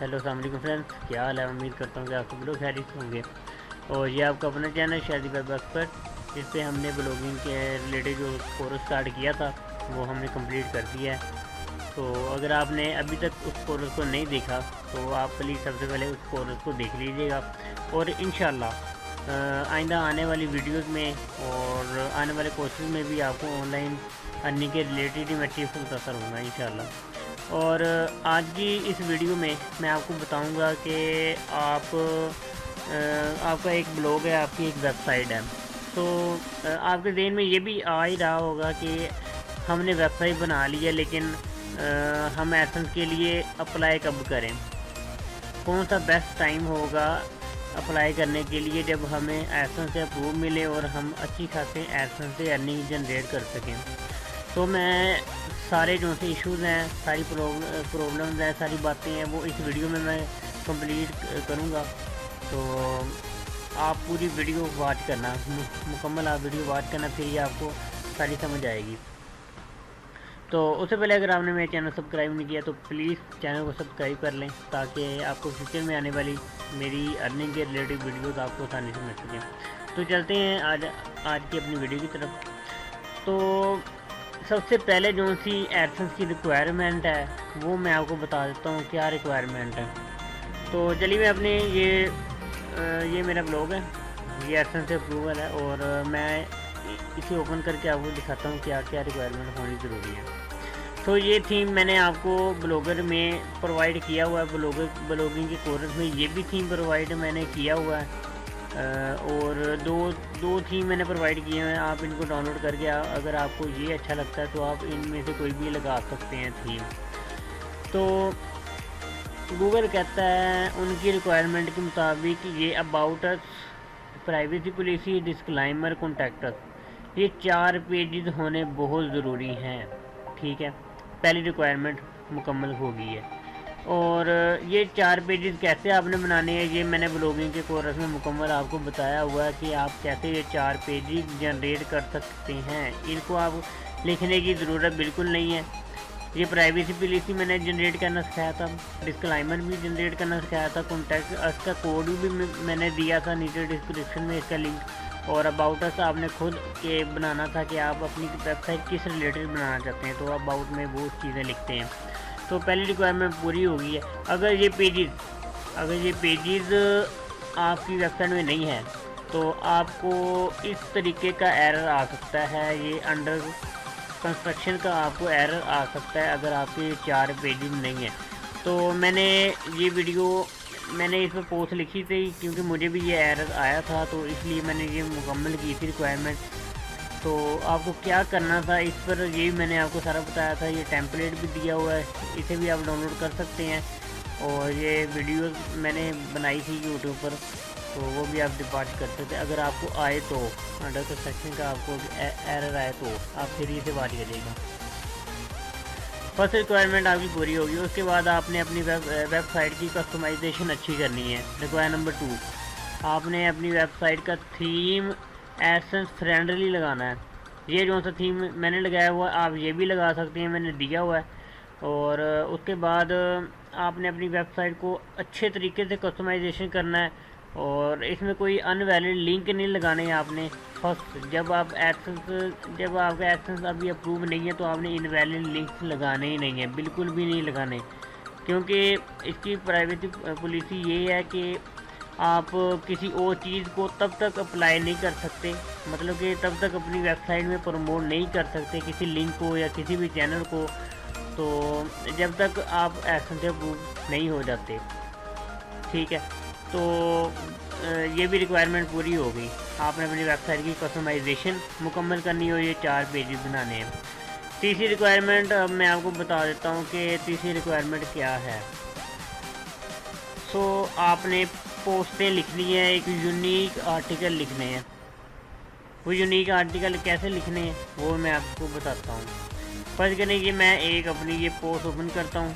Hello السلام علیکم friends, کیا حال ہے؟ امید کرتا ہوں کہ آپ سب لوگ خیریت سے ہوں گے۔ اور یہ آپ کا اپنا چینل شادی ویب ایکسپرٹ، جس پہ ہم نے بلاگنگ کے ریلیٹڈ جو کورس اسٹارٹ کیا تھا وہ ہم نے کمپلیٹ کر دیا ہے۔ تو اگر آپ نے ابھی تک اس کورس کو نہیں دیکھا تو آپ پلیز سب سے پہلے اس کورس کو دیکھ لیجیے گا، اور انشاءاللہ آئندہ آنے والی ویڈیوز میں اور آنے والے کورسز میں بھی آپ کو آن لائن ارننگ کے ریلیٹڈ ہی میں ٹپس بتاتا رہوں گا انشاءاللہ۔ اور آج کی اس ویڈیو میں آپ کو بتاؤں گا کہ آپ کا ایک بلاگ ہے، آپ کی ایک ویب سائٹ ہے، تو آپ کے ذہن میں یہ بھی آ ہی رہا ہوگا کہ ہم نے ویب سائٹ بنا لی ہے، لیکن ہم ایسنس کے لیے اپلائی کب کریں؟ کون سا بیسٹ ٹائم ہوگا اپلائی کرنے کے لیے جب ہمیں ایسنس سے اپروو ملے اور ہم اچھی خاصے ایسنس سے ارننگ جنریٹ کر سکیں؟ تو میں سارے جو سے ایشوز ہیں، ساری پرابلمز ہیں، ساری باتیں ہیں، وہ اس ویڈیو میں کمپلیٹ کروں گا۔ تو آپ پوری ویڈیو واچ کرنا، مکمل آپ ویڈیو واچ کرنا، پھر یہ آپ کو ساری سمجھ آئے گی۔ تو اس سے پہلے اگر آپ نے میرے چینل سبسکرائب نہیں کیا تو پلیز چینل کو سبسکرائب کر لیں، تاکہ آپ کو فیوچر میں آنے والی میری ارننگ کے ریلیٹڈ ویڈیوز آپ کو آسانی سے مل سکیں۔ تو چلتے ہیں آج کی اپنی ویڈیو کی طرف۔ تو سب سے پہلے جو سی ایڈسنس کی ریکوائرمنٹ ہے وہ میں آپ کو بتا دیتا ہوں کیا ریکوائرمنٹ ہے۔ تو چلیے میں اپنے یہ میرا بلاگ ہے، یہ ایڈسنس سے اپروول ہے، اور میں اسے اوپن کر کے آپ کو دکھاتا ہوں کیا کیا ریکوائرمنٹ ہونی ضروری ہے۔ تو یہ تھیم میں نے آپ کو بلاگر میں پرووائڈ کیا ہوا ہے، بلاگنگ کے کورس میں یہ بھی تھیم پرووائڈ میں نے کیا ہوا ہے، اور دو تھیم میں نے پرووائڈ کیے ہیں۔ آپ ان کو ڈاؤن لوڈ کر کے اگر آپ کو یہ اچھا لگتا ہے تو آپ ان میں سے کوئی بھی لگا سکتے ہیں تھیم۔ تو گوگل کہتا ہے ان کی ریکوائرمنٹ کے مطابق یہ about us, privacy policy, disclaimer, contact, یہ 4 پیجز ہونے بہت ضروری ہیں۔ ٹھیک ہے، پہلی ریکوائرمنٹ مکمل ہو گئی ہے۔ اور یہ 4 پیجز کیسے آپ نے بنانے ہیں یہ میں نے بلاگنگ کے کورس میں مکمل آپ کو بتایا ہوا ہے کہ آپ کیسے یہ 4 پیجز جنریٹ کر سکتے ہیں۔ ان کو آپ لکھنے کی ضرورت بالکل نہیں ہے۔ یہ پرائیویسی پالیسی میں نے جنریٹ کرنا سکھایا تھا، ڈسکلائمر بھی جنریٹ کرنا سکھایا تھا، کانٹیکٹ اس کا کوڈ بھی میں نے دیا تھا نیچے ڈسکرپشن میں اس کا لنک، اور اباؤٹ اس آپ نے خود کے بنانا تھا کہ آپ اپنی ویب سائٹ کس ریلیٹڈ بنانا چاہتے ہیں، تو اباؤٹ میں وہ چیزیں لکھتے ہیں۔ تو پہلی ریکوائرمنٹ پوری ہو گئی ہے۔ اگر یہ پیجز آپ کی ویب سائٹ میں نہیں ہے تو آپ کو اس طریقے کا ایرر آ سکتا ہے، یہ انڈر کنسٹرکشن کا آپ کو ایرر آ سکتا ہے اگر آپ کے 4 پیجز نہیں ہیں۔ تو میں نے اس پہ پوسٹ لکھی تھی کیونکہ مجھے بھی یہ ایرر آیا تھا، تو اس لیے میں نے یہ مکمل کی تھی ریکوائرمنٹ۔ تو آپ کو کیا کرنا تھا اس پر یہ میں نے آپ کو سارا بتایا تھا۔ یہ ٹیمپلیٹ بھی دیا ہوا ہے، اسے بھی آپ ڈاؤن لوڈ کر سکتے ہیں، اور یہ ویڈیوز میں نے بنائی تھی یوٹیوب پر، تو وہ بھی آپ ڈپارٹ کر سکتے ہیں۔ اگر آپ کو آئے تو انڈر کنسٹرکشن کا آپ کو ایرر آئے تو آپ پھر سے بات کریے گا۔ فرسٹ ریکوائرمنٹ آپ کی پوری ہوگی، اس کے بعد آپ نے اپنی ویب سائٹ کی کسٹمائزیشن اچھی کرنی ہے۔ ریکوائرمنٹ نمبر 2، آپ نے اپنی ویب سائٹ کا تھیم ایسنس فرینڈلی لگانا ہے۔ یہ جو سا تھیم میں نے لگایا ہوا ہے آپ یہ بھی لگا سکتے ہیں، میں نے دیا ہوا ہے۔ اور اس کے بعد آپ نے اپنی ویب سائٹ کو اچھے طریقے سے کسٹمائزیشن کرنا ہے، اور اس میں کوئی ان ویلڈ لنک نہیں لگانے ہیں آپ نے۔ فرسٹ جب آپ کا ایڈسنس ابھی اپروو نہیں ہے تو آپ نے ان ویلڈ لنکس لگانے ہی نہیں ہیں، بالکل بھی نہیں لگانے، کیونکہ اس کی پرائیویسی پالیسی یہ ہے کہ آپ کسی اور چیز کو تب تک اپلائی نہیں کر سکتے، مطلب کہ تب تک اپنی ویب سائٹ میں پروموٹ نہیں کر سکتے کسی لنک کو یا کسی بھی چینل کو، تو جب تک آپ ایسنس سے اپروو نہیں ہو جاتے۔ ٹھیک ہے، تو یہ بھی ریکوائرمنٹ پوری ہو گئی۔ آپ نے اپنی ویب سائٹ کی کسٹمائزیشن مکمل کرنی ہو، یہ 4 پیجز بنانے ہیں۔ تیسری ریکوائرمنٹ اب میں آپ کو بتا دیتا ہوں کہ تیسری ریکوائرمنٹ کیا ہے۔ آپ نے پوسٹیں لکھنی ہیں، ایک یونیک آرٹیکل لکھنے ہیں۔ وہ یونیک آرٹیکل کیسے لکھنے ہیں وہ میں آپ کو بتاتا ہوں۔ فرض کریں کہ میں ایک اپنی یہ پوسٹ اوپن کرتا ہوں،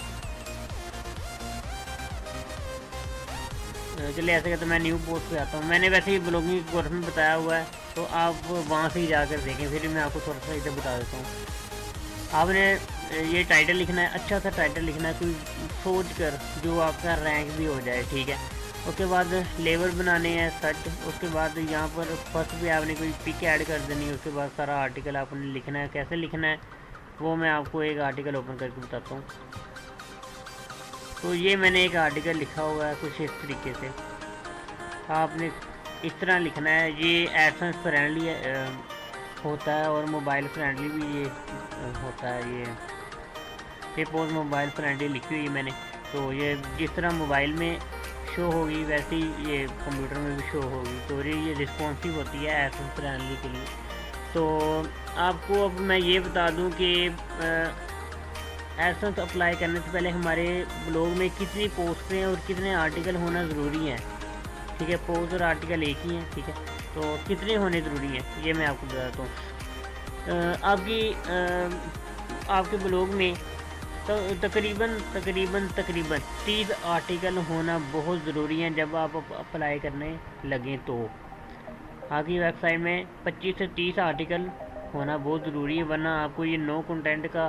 چلیے ایسے کرتے میں نیو پوسٹ پہ آتا ہوں۔ میں نے ویسے ہی بلاگنگ کورس میں بتایا ہوا ہے، تو آپ وہاں سے ہی جا کر دیکھیں، پھر میں آپ کو تھوڑا سا ادھر بتا دیتا ہوں۔ آپ نے یہ ٹائٹل لکھنا ہے، اچھا سا ٹائٹل لکھنا ہے، کوئی سوچ کر جو آپ کا رینک بھی ہو جائے، ٹھیک ہے۔ اس کے بعد لیبل بنانے ہیں سرچ، اس کے بعد یہاں پر فرسٹ پہ آپ نے کوئی پک ایڈ کر دینی ہے، اس کے بعد سارا آرٹیکل آپ نے لکھنا ہے۔ کیسے لکھنا ہے وہ میں آپ کو ایک آرٹیکل اوپن کر کے بتاتا ہوں۔ تو یہ میں نے ایک آرٹیکل لکھا ہوا ہے کچھ اس طریقے سے، آپ نے اس طرح لکھنا ہے۔ یہ ایڈسنس فرینڈلی ہوتا ہے اور موبائل فرینڈلی بھی یہ ہوتا ہے۔ یہ پوز موبائل فرینڈلی لکھی ہوئی ہے میں نے، تو یہ جس طرح موبائل میں شو ہوگی ویسے ہی یہ کمپیوٹر میں بھی شو ہوگی، تو یہ رسپانسو ہوتی ہے ایڈسنس فرینڈلی کے لیے۔ تو آپ کو اب میں یہ بتا دوں کہ ایڈسنس اپلائی کرنے سے پہلے ہمارے بلاگ میں کتنی پوسٹیں اور کتنے آرٹیکل ہونا ضروری ہیں، ٹھیک ہے۔ پوسٹ اور آرٹیکل ایک ہی ہیں، ٹھیک ہے، تو کتنے ہونے ضروری ہیں یہ میں آپ کو بتاتا ہوں۔ آپ کے بلاگ میں تقریباً 30 آرٹیکل ہونا بہت ضروری ہیں جب آپ اپلائی کرنے لگیں۔ تو آپ کی ویب سائٹ میں 25 سے 30 آرٹیکل ہونا بہت ضروری ہے، ورنہ آپ کو یہ نو کنٹینٹ کا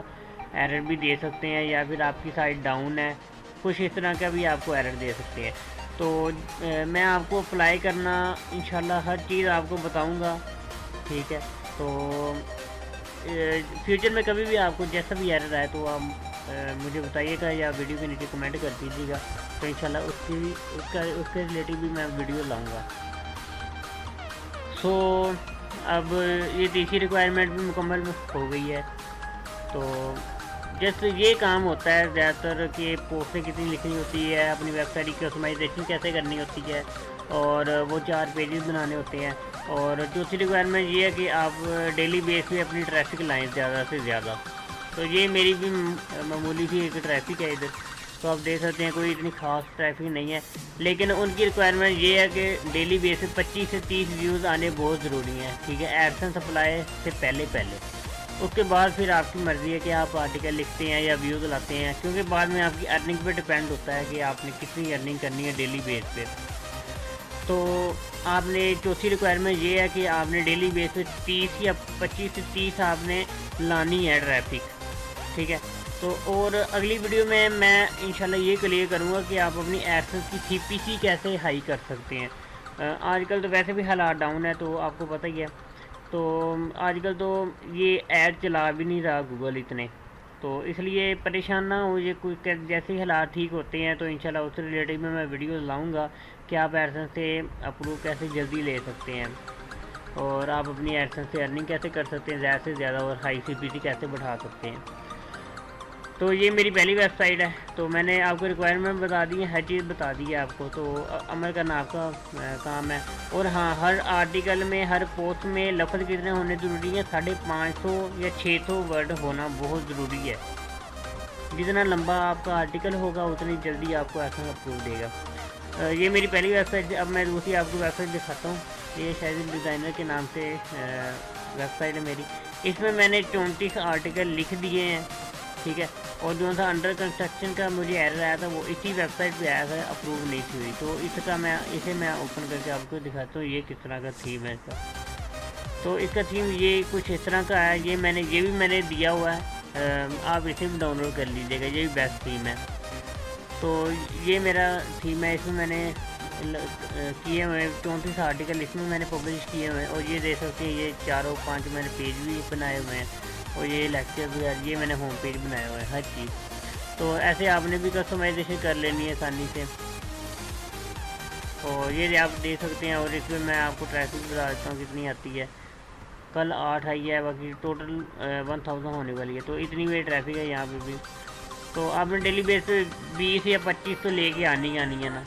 ایرر بھی دے سکتے ہیں، یا پھر آپ کی سائٹ ڈاؤن ہے، کچھ اس طرح کا بھی آپ کو ایرر دے سکتے ہیں۔ تو میں آپ کو اپلائی کرنا انشاءاللہ ہر چیز آپ کو بتاؤں گا، ٹھیک ہے۔ تو فیوچر میں کبھی بھی آپ کو جیسا بھی ایرر آئے تو آپ مجھے بتائیے گا، یا ویڈیو کے نیچے کمنٹ کر دیجیے گا، تو انشاءاللہ اس کے ریلیٹیو بھی میں ویڈیو لاؤں گا۔ سو اب یہ تیسری ریکوائرمنٹ بھی مکمل ہو گئی ہے۔ تو جیسے یہ کام ہوتا ہے زیادہ تر کہ پوسٹیں کتنی لکھنی ہوتی ہے، اپنی ویب سائٹ کی کسٹمائزیشن کیسے کرنی ہوتی ہے، اور وہ 4 پیجز بنانے ہوتے ہیں۔ اور چوتھی ریکوائرمنٹ یہ ہے کہ آپ ڈیلی بیس پہ اپنی ٹریفک لائیں زیادہ سے زیادہ۔ تو یہ میری بھی معمولی سی ایک ٹریفک ہے ادھر، تو آپ دیکھ سکتے ہیں کوئی اتنی خاص ٹریفک نہیں ہے، لیکن ان کی ریکوائرمنٹ یہ ہے کہ ڈیلی بیس پہ 25 سے 30 ویوز آنے بہت ضروری ہیں، ٹھیک ہے، ایڈسنس اپلائی سے پہلے۔ اس کے بعد پھر آپ کی مرضی ہے کہ آپ آرٹیکل لکھتے ہیں یا ویوز لاتے ہیں، کیونکہ بعد میں آپ کی ارننگ پہ ڈپینڈ ہوتا ہے کہ آپ نے کتنی ارننگ کرنی ہے ڈیلی بیس پہ۔ تو آپ نے چوتھی ریکوائرمنٹ یہ ہے کہ آپ نے ڈیلی بیس پہ 30 یا 25 سے 30 آپ نے لانی ہے ٹریفک، ٹھیک ہے۔ تو اور اگلی ویڈیو میں انشاءاللہ یہ کلیئر کروں گا کہ آپ اپنی ایڈسنس کی CPC کیسے ہائی کر سکتے ہیں۔ آج کل تو ویسے بھی حالات ڈاؤن ہے، تو آپ کو پتہ ہی ہے، تو آج کل تو یہ ایڈ چلا بھی نہیں رہا گوگل اتنے، تو اس لیے پریشان نہ ہو، یہ کوئی جیسے ہی حالات ٹھیک ہوتے ہیں تو انشاءاللہ اس ریلیٹیو میں ویڈیوز لاؤں گا کہ آپ ایڈسنس سے اپروو کیسے جلدی لے سکتے ہیں، اور آپ اپنی ایڈسنس سے ارننگ کیسے کر سکتے ہیں زیادہ سے زیادہ، اور ہائی CPC کیسے بڑھا سکتے ہیں۔ تو یہ میری پہلی ویب سائٹ ہے، تو میں نے آپ کو ریکوائرمنٹ بتا دی ہے، ہر چیز بتا دی ہے آپ کو، تو عمل کرنا آپ کا کام ہے۔ اور ہاں، ہر آرٹیکل میں، ہر پوسٹ میں لفظ کتنے ہونے ضروری ہیں؟ 550 یا 600 ورڈ ہونا بہت ضروری ہے۔ جتنا لمبا آپ کا آرٹیکل ہوگا اتنی جلدی آپ کو ایسا اپروو دے گا۔ یہ میری پہلی ویب سائٹ، اب میں دوسری آپ کو ویب سائٹ دکھاتا ہوں۔ یہ شاید ڈیزائنر کے نام سے ویب سائٹ ہے میری، اس میں نے 34 آرٹیکل لکھ دیے ہیں، ٹھیک ہے۔ اور جو سا انڈر کنسٹرکشن کا مجھے ایرر آیا تھا وہ اسی ویب سائٹ پہ آیا تھا، اپروو نہیں تھی ہوئی، تو اسے میں اوپن کر کے آپ کو دکھاتا ہوں یہ کس طرح کا تھیم ہے اس کا۔ تو اس کا تھیم یہ کچھ اس طرح کا ہے، یہ بھی میں نے دیا ہوا ہے، آپ اسے بھی ڈاؤن لوڈ کر لیجیے گا، یہ بھی بیسٹ تھیم ہے۔ تو یہ میرا تھیم ہے، اس میں نے کیے ہوئے 34 آرٹیکل اس میں نے پبلش کیے ہوئے ہیں، اور یہ دیکھ سکتے ہیں یہ 4-5 میں نے پیج بھی بنائے ہوئے ہیں، اور یہ لیکچر وغیرہ، یہ میں نے ہوم پیج بنائے ہوئے ہیں، ہر چیز۔ تو ایسے آپ نے بھی کسٹمائزیشن کر لینی ہے آسانی سے، اور یہ آپ دیکھ سکتے ہیں۔ اور اس میں میں آپ کو ٹریفک بتا دیتا ہوں کتنی آتی ہے، کل 8 آئی ہے، باقی ٹوٹل 1000 ہونے والی ہے، تو اتنی میری ٹریفک ہے یہاں پہ بھی۔ تو آپ نے ڈیلی بیس پہ 20 یا 25 تو لے کے آنی ہے نا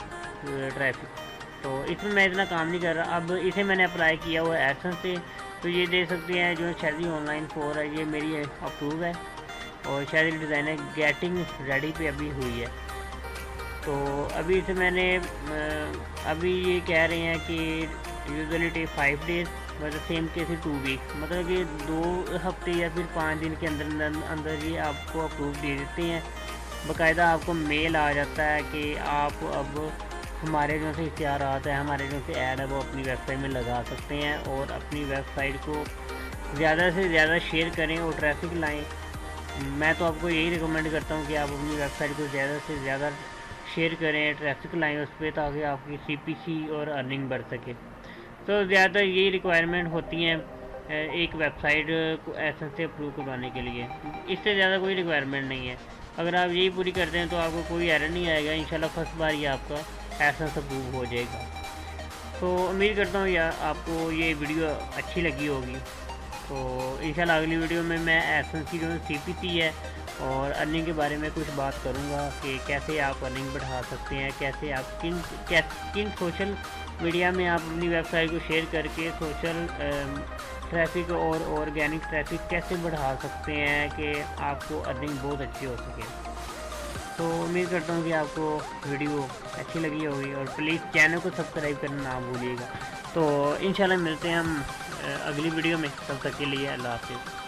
ٹریفک، تو اس میں اتنا کام نہیں کر رہا۔ اب اسے میں نے اپلائی کیا ہوا ہے ایڈسنس سے، تو یہ دیکھ سکتے ہیں جو شادی آن لائن 4 ہے، یہ میری اپروو ہے، اور شادی ڈیزائنر گیٹنگ ریڈی پہ ابھی ہوئی ہے۔ تو ابھی سے میں نے ابھی یہ کہہ رہے ہیں کہ یوزلی ٹیک 5 days، مطلب سیم کیس 2 weeks، مطلب کہ 2 ہفتے یا پھر 5 دن کے اندر یہ آپ کو اپروو دے دیتے ہیں، باقاعدہ آپ کو میل آ جاتا ہے کہ آپ اب ہمارے جو سے اشتہارات ہیں، ہمارے جو سے ایڈ ہے وہ اپنی ویب سائٹ میں لگا سکتے ہیں، اور اپنی ویب سائٹ کو زیادہ سے زیادہ شیئر کریں اور ٹریفک لائیں۔ میں تو آپ کو یہی ریکمینڈ کرتا ہوں کہ آپ اپنی ویب سائٹ کو زیادہ سے زیادہ شیئر کریں، ٹریفک لائیں اس پہ، تاکہ آپ کی سی پی سی اور ارننگ بڑھ سکے. تو زیادہ یہی ریکوائرمنٹ ہوتی ہیں ایک ویب سائٹ کو ایسن سے اپروو کروانے کے لیے. اس سے زیادہ کوئی ریکوائرمنٹ نہیں ہے. اگر آپ یہی پوری کرتے ہیں تو آپ کو کوئی ایرر نہیں آئے گا. انشاءاللہ فرسٹ بار یہ آپ کا ایسن سے اپروو ہو جائے گا. تو امید کرتا ہوں آپ کو یہ ویڈیو اچھی لگی ہوگی. تو انشاءاللہ اگلی ویڈیو میں ایسن کی جو سی پی سی ہے اور ارننگ کے بارے میں کچھ بات کروں گا کہ کیسے آپ ارننگ بڑھا سکتے ہیں، کیسے آپ کن سوشل میڈیا میں آپ اپنی ویب سائٹ کو شیئر کر کے سوشل ٹریفک اور آرگینک ٹریفک کیسے بڑھا سکتے ہیں کہ آپ کو ارننگ بہت اچھی ہو سکے. تو امید کرتا ہوں کہ آپ کو ویڈیو اچھی لگی ہوگی، اور پلیز چینل کو سبسکرائب کرنا نہ بھولیے گا. تو انشاءاللہ ملتے ہیں ہم اگلی ویڈیو میں. تب تک کے لیے اللہ حافظ.